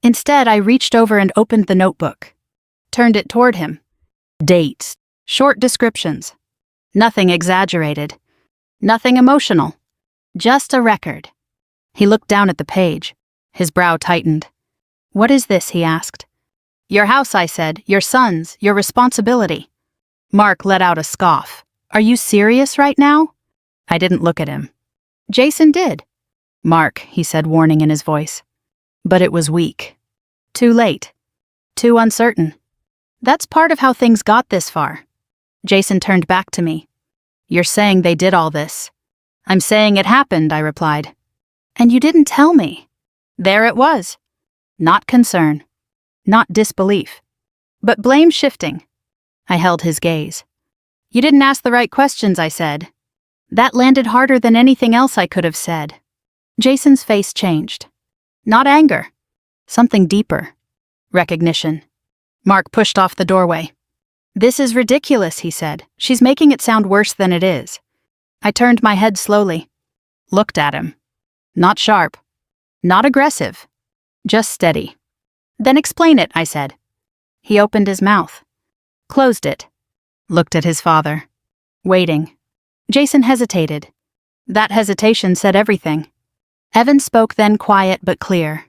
Instead, I reached over and opened the notebook. Turned it toward him. Dates. Short descriptions. Nothing exaggerated. Nothing emotional. Just a record. He looked down at the page. His brow tightened. "What is this?" he asked. "Your house," I said. "Your sons. Your responsibility." Mark let out a scoff. "Are you serious right now?" I didn't look at him. Jason did. "Mark," he said, warning in his voice. But it was weak. Too late. Too uncertain. That's part of how things got this far. Jason turned back to me. "You're saying they did all this." "I'm saying it happened," I replied. "And you didn't tell me." There it was. Not concern. Not disbelief. But blame shifting. I held his gaze. "You didn't ask the right questions," I said. That landed harder than anything else I could have said. Jason's face changed. Not anger. Something deeper. Recognition. Mark pushed off the doorway. "This is ridiculous," he said. "She's making it sound worse than it is." I turned my head slowly. Looked at him. Not sharp. Not aggressive. Just steady. "Then explain it," I said. He opened his mouth. Closed it. Looked at his father. Waiting. Jason hesitated. That hesitation said everything. Evan spoke then, quiet but clear.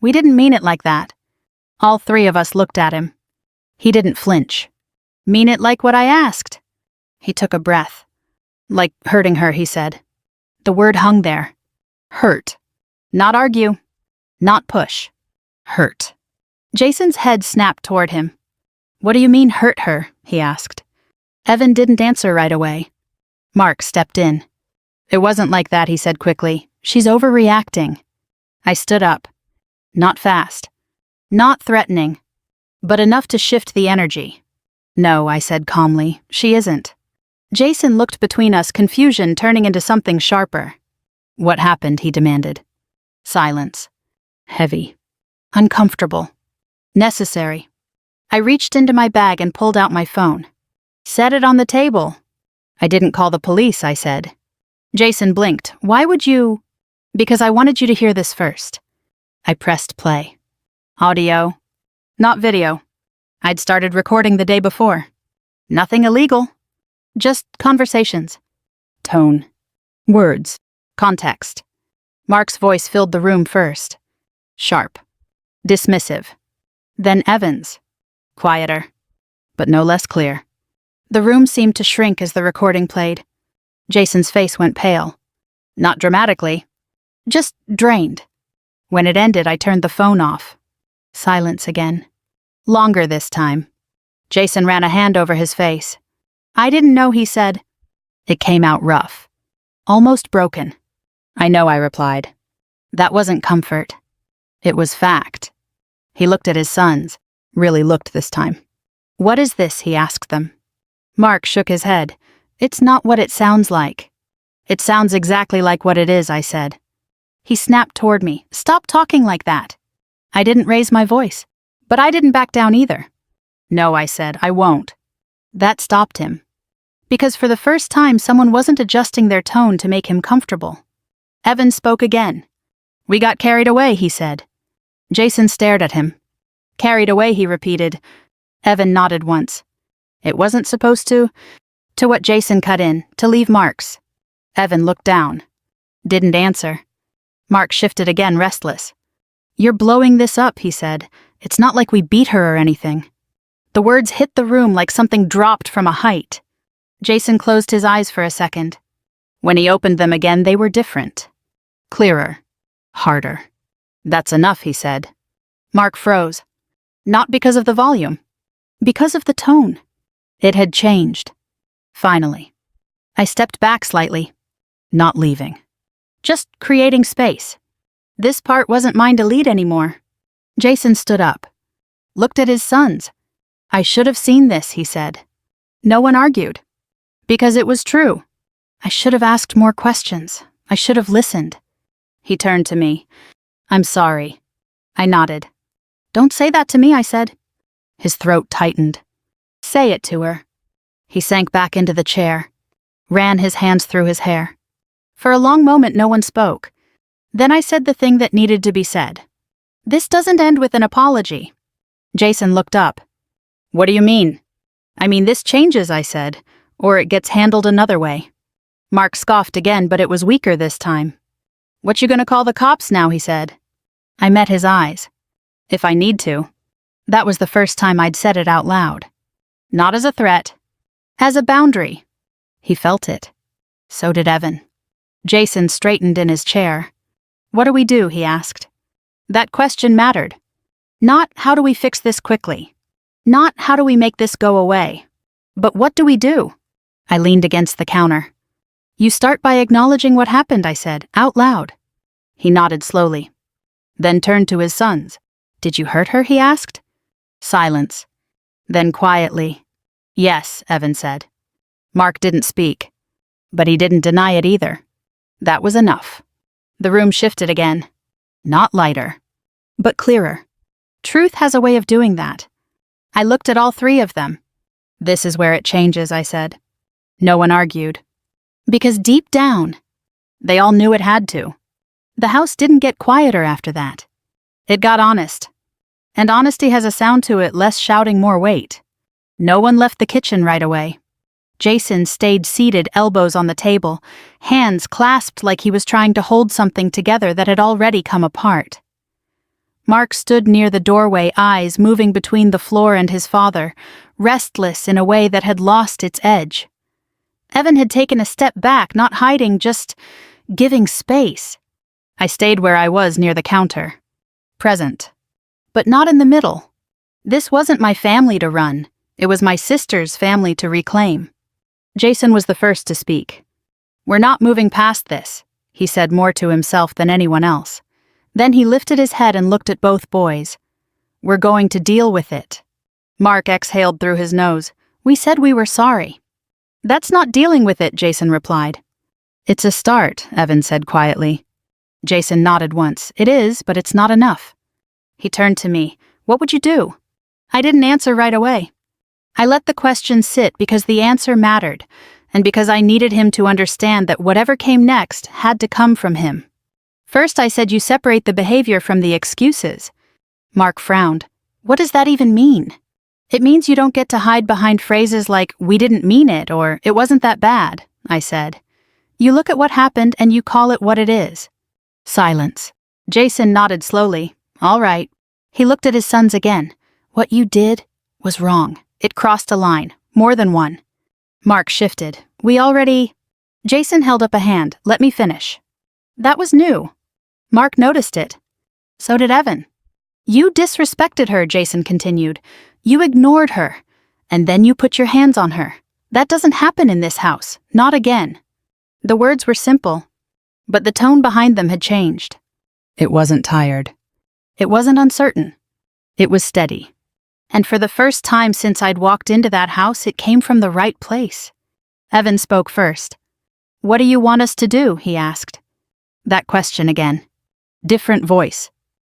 "We didn't mean it like that." All three of us looked at him. He didn't flinch. "Mean it like what I asked." He took a breath. Like hurting her, he said. The word hung there. Hurt. Not argue. Not push. Hurt. Jason's head snapped toward him. What do you mean hurt her? He asked. Evan didn't answer right away. Mark stepped in. It wasn't like that, he said quickly. She's overreacting. I stood up. Not fast. Not threatening. But enough to shift the energy. No, I said calmly, she isn't. Jason looked between us, confusion turning into something sharper. What happened? He demanded. Silence. Heavy. Uncomfortable. Necessary. I reached into my bag and pulled out my phone. Set it on the table. I didn't call the police, I said. Jason blinked. Why would you? Because I wanted you to hear this first. I pressed play. Audio. Not video. I'd started recording the day before. Nothing illegal. Just conversations. Tone. Words. Context. Mark's voice filled the room first. Sharp. Dismissive. Then Evan's. Quieter. But no less clear. The room seemed to shrink as the recording played. Jason's face went pale. Not dramatically. Just drained. When it ended, I turned the phone off. Silence again. Longer this time. Jason ran a hand over his face. I didn't know, he said. It came out rough. Almost broken. I know, I replied. That wasn't comfort. It was fact. He looked at his sons. Really looked this time. What is this? He asked them. Mark shook his head. It's not what it sounds like. It sounds exactly like what it is, I said. He snapped toward me. Stop talking like that. I didn't raise my voice. But I didn't back down either. No, I said, I won't. That stopped him. Because for the first time, someone wasn't adjusting their tone to make him comfortable. Evan spoke again. We got carried away, he said. Jason stared at him. Carried away, he repeated. Evan nodded once. It wasn't supposed to what Jason cut in, to leave marks. Evan looked down. Didn't answer. Mark shifted again, restless. You're blowing this up, he said. It's not like we beat her or anything. The words hit the room like something dropped from a height. Jason closed his eyes for a second. When he opened them again, they were different. Clearer. Harder. That's enough, he said. Mark froze. Not because of the volume. Because of the tone. It had changed. Finally. I stepped back slightly. Not leaving. Just creating space. This part wasn't mine to lead anymore. Jason stood up. Looked at his sons. I should have seen this, he said. No one argued. Because it was true. I should have asked more questions. I should have listened. He turned to me. I'm sorry. I nodded. Don't say that to me, I said. His throat tightened. Say it to her. He sank back into the chair. Ran his hands through his hair. For a long moment, no one spoke. Then I said the thing that needed to be said. This doesn't end with an apology. Jason looked up. What do you mean? I mean, this changes, I said, or it gets handled another way. Mark scoffed again, but it was weaker this time. What you gonna call the cops now, he said. I met his eyes. If I need to. That was the first time I'd said it out loud. Not as a threat. As a boundary. He felt it. So did Evan. Jason straightened in his chair. What do we do, he asked. That question mattered. Not how do we fix this quickly. Not how do we make this go away. But what do we do? I leaned against the counter. You start by acknowledging what happened, I said, out loud. He nodded slowly. Then turned to his sons. Did you hurt her, he asked. Silence. Then quietly. Yes, Evan said. Mark didn't speak. But he didn't deny it either. That was enough. The room shifted again. Not lighter, but clearer. Truth has a way of doing that. I looked at all three of them. This is where it changes, I said. No one argued. Because deep down, they all knew it had to. The house didn't get quieter after that. It got honest. And honesty has a sound to it, less shouting, more weight. No one left the kitchen right away. Jason stayed seated, elbows on the table, hands clasped like he was trying to hold something together that had already come apart. Mark stood near the doorway, eyes moving between the floor and his father, restless in a way that had lost its edge. Evan had taken a step back, not hiding, just giving space. I stayed where I was near the counter. Present. But not in the middle. This wasn't my family to run. It was my sister's family to reclaim. Jason was the first to speak. "We're not moving past this," he said more to himself than anyone else. Then he lifted his head and looked at both boys. "We're going to deal with it." Mark exhaled through his nose. "We said we were sorry." "That's not dealing with it," Jason replied. "It's a start," Evan said quietly. Jason nodded once. "It is, but it's not enough." He turned to me. "What would you do?" I didn't answer right away. I let the question sit because the answer mattered, and because I needed him to understand that whatever came next had to come from him. First, I said, "You separate the behavior from the excuses." Mark frowned. "What does that even mean?" "It means you don't get to hide behind phrases like, 'we didn't mean it,' or 'it wasn't that bad,'" I said. "You look at what happened and you call it what it is." Silence. Jason nodded slowly. "All right." He looked at his sons again. "What you did was wrong. It crossed a line. More than one." Mark shifted. Jason held up a hand. "Let me finish." "That was new." Mark noticed it. So did Evan. "You disrespected her," Jason continued. "You ignored her. And then you put your hands on her. That doesn't happen in this house. Not again." The words were simple, but the tone behind them had changed. It wasn't tired. It wasn't uncertain. It was steady. And for the first time since I'd walked into that house, it came from the right place. Evan spoke first. "What do you want us to do?" he asked. That question again. Different voice.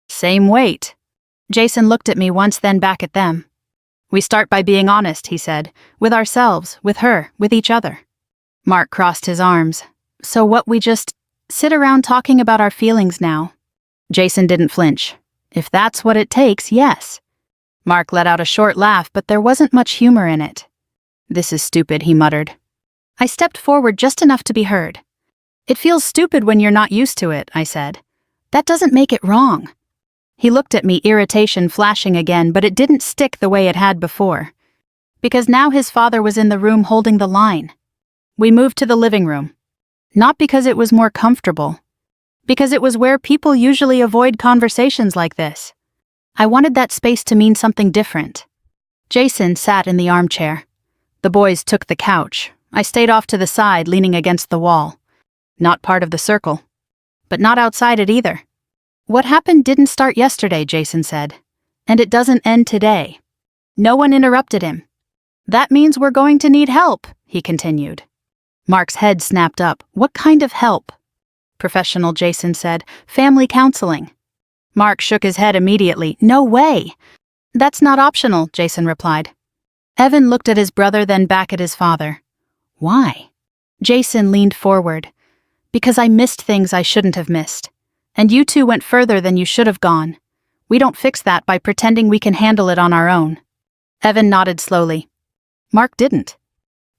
Same weight. Jason looked at me once, then back at them. "We start by being honest," he said. "With ourselves, with her, with each other." Mark crossed his arms. "So what, we just sit around talking about our feelings now?" Jason didn't flinch. "If that's what it takes, yes." Mark let out a short laugh, but there wasn't much humor in it. "This is stupid," he muttered. I stepped forward just enough to be heard. "It feels stupid when you're not used to it," I said. "That doesn't make it wrong." He looked at me, irritation flashing again, but it didn't stick the way it had before. Because now his father was in the room holding the line. We moved to the living room. Not because it was more comfortable. Because it was where people usually avoid conversations like this. I wanted that space to mean something different. Jason sat in the armchair. The boys took the couch. I stayed off to the side, leaning against the wall. Not part of the circle. But not outside it either. "What happened didn't start yesterday," Jason said. "And it doesn't end today." No one interrupted him. "That means we're going to need help," he continued. Mark's head snapped up. "What kind of help?" "Professional," Jason said. "Family counseling." Mark shook his head immediately. "No way." "That's not optional," Jason replied. Evan looked at his brother, then back at his father. "Why?" Jason leaned forward. "Because I missed things I shouldn't have missed. And you two went further than you should have gone. We don't fix that by pretending we can handle it on our own." Evan nodded slowly. Mark didn't.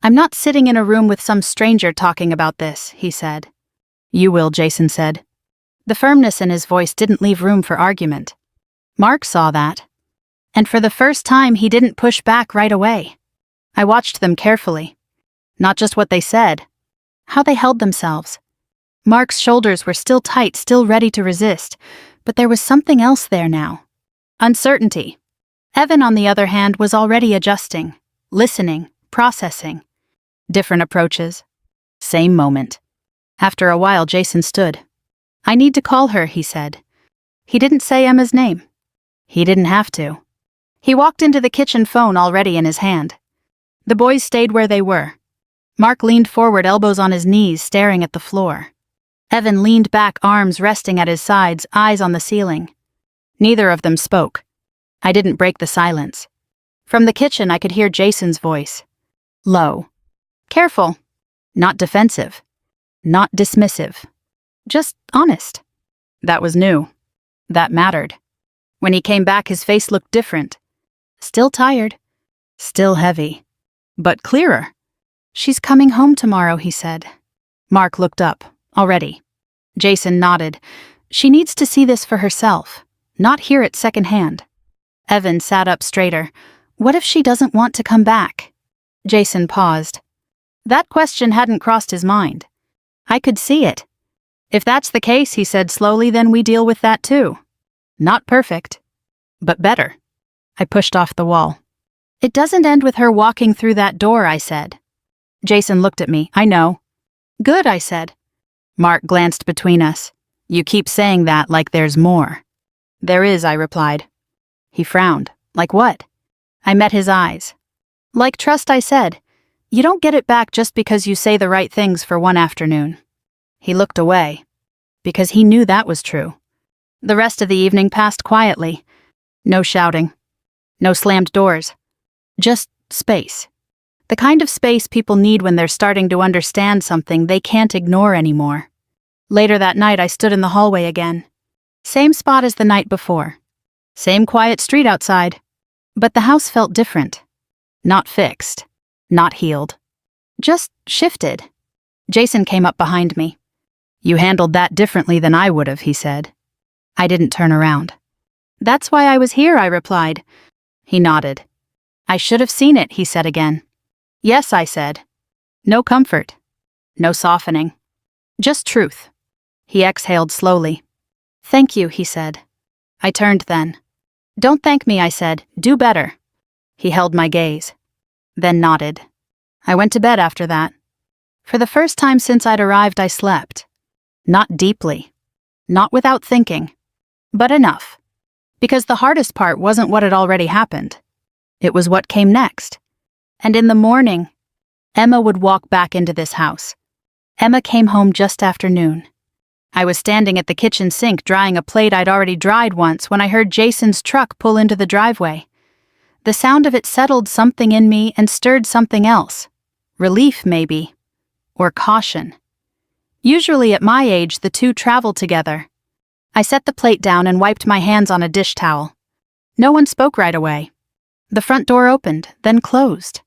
"I'm not sitting in a room with some stranger talking about this," he said. "You will," Jason said. The firmness in his voice didn't leave room for argument. Mark saw that. And for the first time, he didn't push back right away. I watched them carefully. Not just what they said. How they held themselves. Mark's shoulders were still tight, still ready to resist, but there was something else there now. Uncertainty. Evan, on the other hand, was already adjusting, listening, processing. Different approaches. Same moment. After a while, Jason stood. "I need to call her," he said. He didn't say Emma's name. He didn't have to. He walked into the kitchen, phone already in his hand. The boys stayed where they were. Mark leaned forward, elbows on his knees, staring at the floor. Evan leaned back, arms resting at his sides, eyes on the ceiling. Neither of them spoke. I didn't break the silence. From the kitchen, I could hear Jason's voice. Low. Careful. Not defensive. Not dismissive. Just honest. That was new. That mattered. When he came back, his face looked different. Still tired. Still heavy. But clearer. "She's coming home tomorrow," he said. Mark looked up. Already. Jason nodded. "She needs to see this for herself, not hear it secondhand." Evan sat up straighter. "What if she doesn't want to come back?" Jason paused. That question hadn't crossed his mind. I could see it. If that's the case, he said slowly, then we deal with that too. Not perfect, but better. I pushed off the wall. It doesn't end with her walking through that door, I said. Jason looked at me. I know. Good, I said. Mark glanced between us. You keep saying that like there's more. There is, I replied. He frowned. Like what? I met his eyes. Like trust, I said. You don't get it back just because you say the right things for one afternoon. He looked away, because he knew that was true. The rest of the evening passed quietly. No shouting. No slammed doors. Just space. The kind of space people need when they're starting to understand something they can't ignore anymore. Later that night, I stood in the hallway again. Same spot as the night before. Same quiet street outside. But the house felt different. Not fixed. Not healed. Just shifted. Jason came up behind me. You handled that differently than I would have, he said. I didn't turn around. That's why I was here, I replied. He nodded. I should have seen it, he said again. Yes, I said. No comfort. No softening. Just truth. He exhaled slowly. Thank you, he said. I turned then. Don't thank me, I said. Do better. He held my gaze. Then nodded. I went to bed after that. For the first time since I'd arrived, I slept. Not deeply. Not without thinking. But enough. Because the hardest part wasn't what had already happened. It was what came next. And in the morning, Emma would walk back into this house. Emma came home just after noon. I was standing at the kitchen sink drying a plate I'd already dried once when I heard Jason's truck pull into the driveway. The sound of it settled something in me and stirred something else. Relief, maybe. Or caution. Usually at my age, the two travel together. I set the plate down and wiped my hands on a dish towel. No one spoke right away. The front door opened, then closed.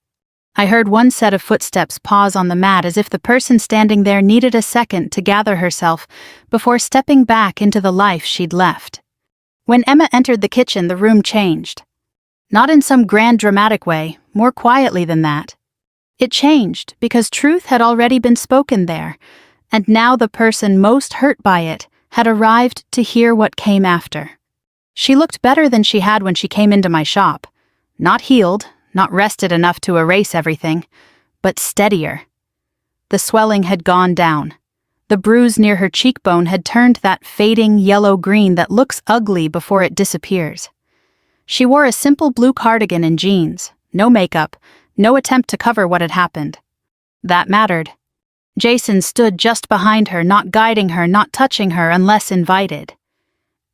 I heard one set of footsteps pause on the mat as if the person standing there needed a second to gather herself before stepping back into the life she'd left. When Emma entered the kitchen, the room changed. Not in some grand dramatic way, more quietly than that. It changed because truth had already been spoken there, and now the person most hurt by it had arrived to hear what came after. She looked better than she had when she came into my shop. Not healed, not rested enough to erase everything, but steadier. The swelling had gone down. The bruise near her cheekbone had turned that fading yellow-green that looks ugly before it disappears. She wore a simple blue cardigan and jeans, no makeup, no attempt to cover what had happened. That mattered. Jason stood just behind her, not guiding her, not touching her unless invited.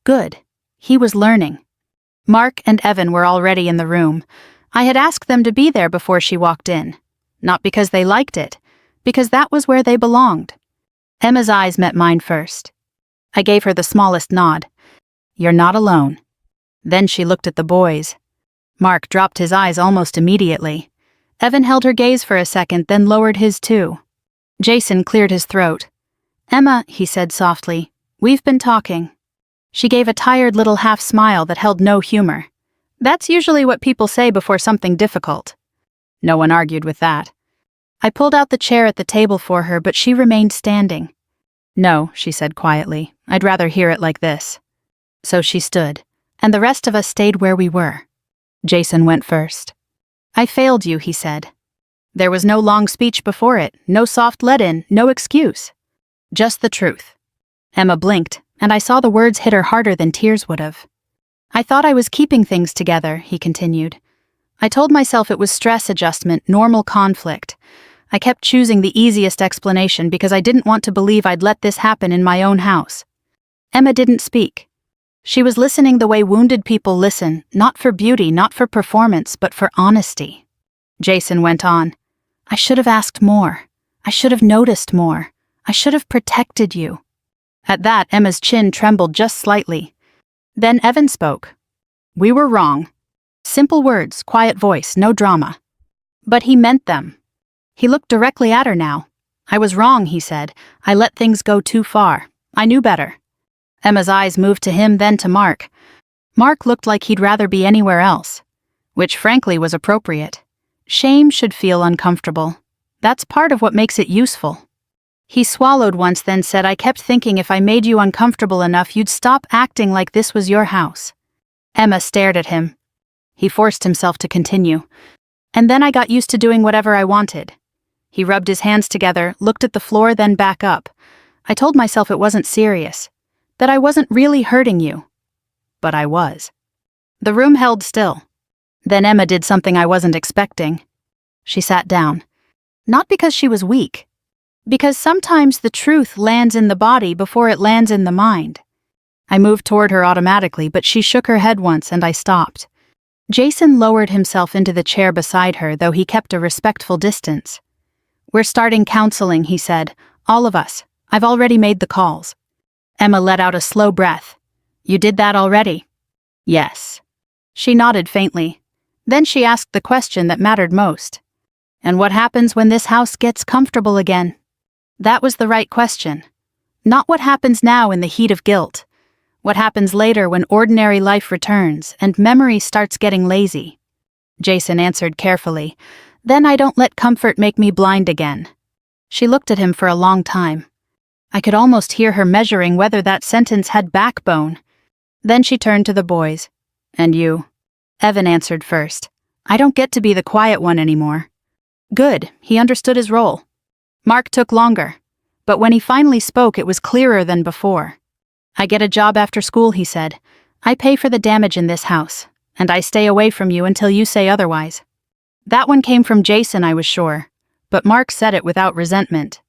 Good. He was learning. Mark and Evan were already in the room. I had asked them to be there before she walked in. Not because they liked it, because that was where they belonged. Emma's eyes met mine first. I gave her the smallest nod. You're not alone. Then she looked at the boys. Mark dropped his eyes almost immediately. Evan held her gaze for a second, then lowered his too. Jason cleared his throat. Emma, he said softly, we've been talking. She gave a tired little half smile that held no humor. That's usually what people say before something difficult. No one argued with that. I pulled out the chair at the table for her, but she remained standing. No, she said quietly, I'd rather hear it like this. So she stood, and the rest of us stayed where we were. Jason went first. I failed you, he said. There was no long speech before it, no soft let-in, no excuse. Just the truth. Emma blinked, and I saw the words hit her harder than tears would have. I thought I was keeping things together, he continued. I told myself it was stress adjustment, normal conflict. I kept choosing the easiest explanation because I didn't want to believe I'd let this happen in my own house. Emma didn't speak. She was listening the way wounded people listen, not for beauty, not for performance, but for honesty. Jason went on. I should have asked more. I should have noticed more. I should have protected you. At that, Emma's chin trembled just slightly. Then Evan spoke. We were wrong. Simple words, quiet voice, no drama. But he meant them. He looked directly at her now. I was wrong, he said. I let things go too far. I knew better. Emma's eyes moved to him, then to Mark. Mark looked like he'd rather be anywhere else, which frankly was appropriate. Shame should feel uncomfortable. That's part of what makes it useful. He swallowed once, then said, I kept thinking if I made you uncomfortable enough, you'd stop acting like this was your house. Emma stared at him. He forced himself to continue. And then I got used to doing whatever I wanted. He rubbed his hands together, looked at the floor, then back up. I told myself it wasn't serious, that I wasn't really hurting you. But I was. The room held still. Then Emma did something I wasn't expecting. She sat down. Not because she was weak, because sometimes the truth lands in the body before it lands in the mind. I moved toward her automatically, but she shook her head once and I stopped. Jason lowered himself into the chair beside her, though he kept a respectful distance. We're starting counseling, he said. All of us. I've already made the calls. Emma let out a slow breath. You did that already? Yes. She nodded faintly. Then she asked the question that mattered most. And what happens when this house gets comfortable again? That was the right question. Not what happens now in the heat of guilt. What happens later when ordinary life returns and memory starts getting lazy? Jason answered carefully. Then I don't let comfort make me blind again. She looked at him for a long time. I could almost hear her measuring whether that sentence had backbone. Then she turned to the boys. And you? Evan answered first. I don't get to be the quiet one anymore. Good, he understood his role. Mark took longer, but when he finally spoke, it was clearer than before. I get a job after school, he said. I pay for the damage in this house, and I stay away from you until you say otherwise. That one came from Jason, I was sure, but Mark said it without resentment.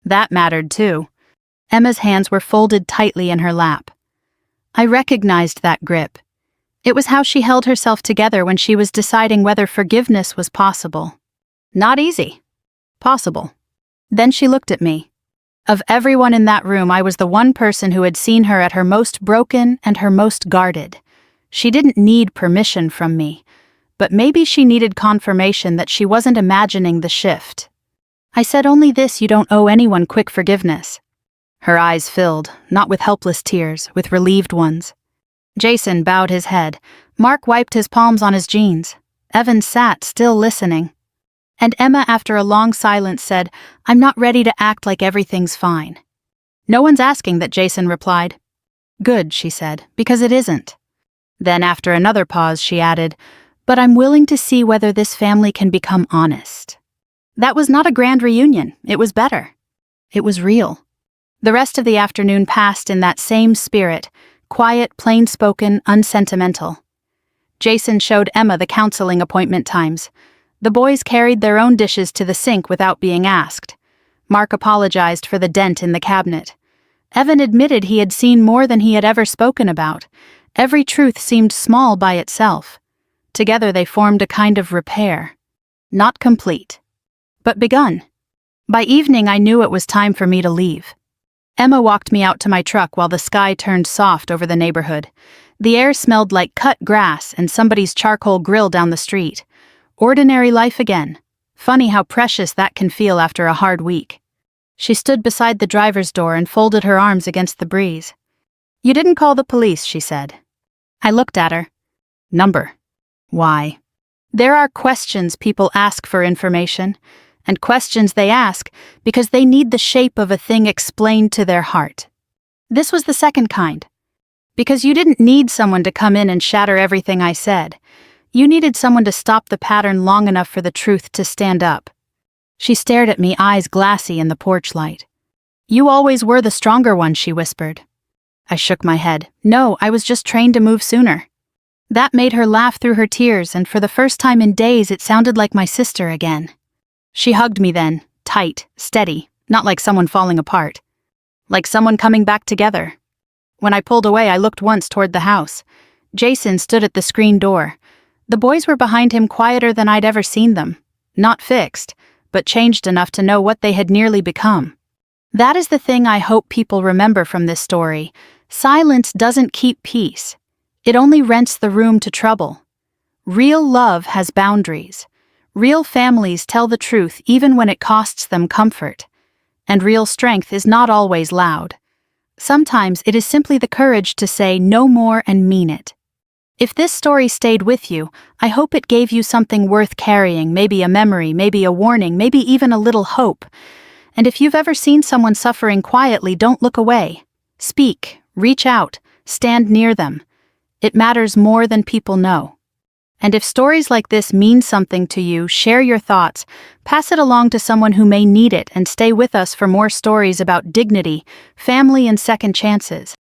That mattered too. Emma's hands were folded tightly in her lap. I recognized that grip. It was how she held herself together when she was deciding whether forgiveness was possible. Not easy. Possible. Then she looked at me. Of everyone in that room, I was the one person who had seen her at her most broken and her most guarded. She didn't need permission from me, but maybe she needed confirmation that she wasn't imagining the shift. I said only this: you don't owe anyone quick forgiveness. Her eyes filled, not with helpless tears, with relieved ones. Jason bowed his head. Mark wiped his palms on his jeans. Evan sat, still listening. And Emma, after a long silence, said, I'm not ready to act like everything's fine. No one's asking that, Jason replied. Good, she said, because it isn't. Then after another pause, she added, but I'm willing to see whether this family can become honest. That was not a grand reunion. It was better. It was real. The rest of the afternoon passed in that same spirit, quiet, plain-spoken, unsentimental. Jason showed Emma the counseling appointment times. The boys carried their own dishes to the sink without being asked. Mark apologized for the dent in the cabinet. Evan admitted he had seen more than he had ever spoken about. Every truth seemed small by itself. Together they formed a kind of repair. Not complete, but begun. By evening I knew it was time for me to leave. Emma walked me out to my truck while the sky turned soft over the neighborhood. The air smelled like cut grass and somebody's charcoal grill down the street. Ordinary life again. Funny how precious that can feel after a hard week. She stood beside the driver's door and folded her arms against the breeze. You didn't call the police, she said. I looked at her. Number. Why? There are questions people ask for information, and questions they ask because they need the shape of a thing explained to their heart. This was the second kind. Because you didn't need someone to come in and shatter everything I said. You needed someone to stop the pattern long enough for the truth to stand up. She stared at me, eyes glassy in the porch light. You always were the stronger one, she whispered. I shook my head. No, I was just trained to move sooner. That made her laugh through her tears, and for the first time in days it sounded like my sister again. She hugged me then, tight, steady, not like someone falling apart. Like someone coming back together. When I pulled away, I looked once toward the house. Jason stood at the screen door. The boys were behind him, quieter than I'd ever seen them. Not fixed, but changed enough to know what they had nearly become. That is the thing I hope people remember from this story. Silence doesn't keep peace. It only rents the room to trouble. Real love has boundaries. Real families tell the truth even when it costs them comfort. And real strength is not always loud. Sometimes it is simply the courage to say no more and mean it. If this story stayed with you, I hope it gave you something worth carrying, maybe a memory, maybe a warning, maybe even a little hope. And if you've ever seen someone suffering quietly, don't look away. Speak, reach out, stand near them. It matters more than people know. And if stories like this mean something to you, share your thoughts, pass it along to someone who may need it, and stay with us for more stories about dignity, family, and second chances.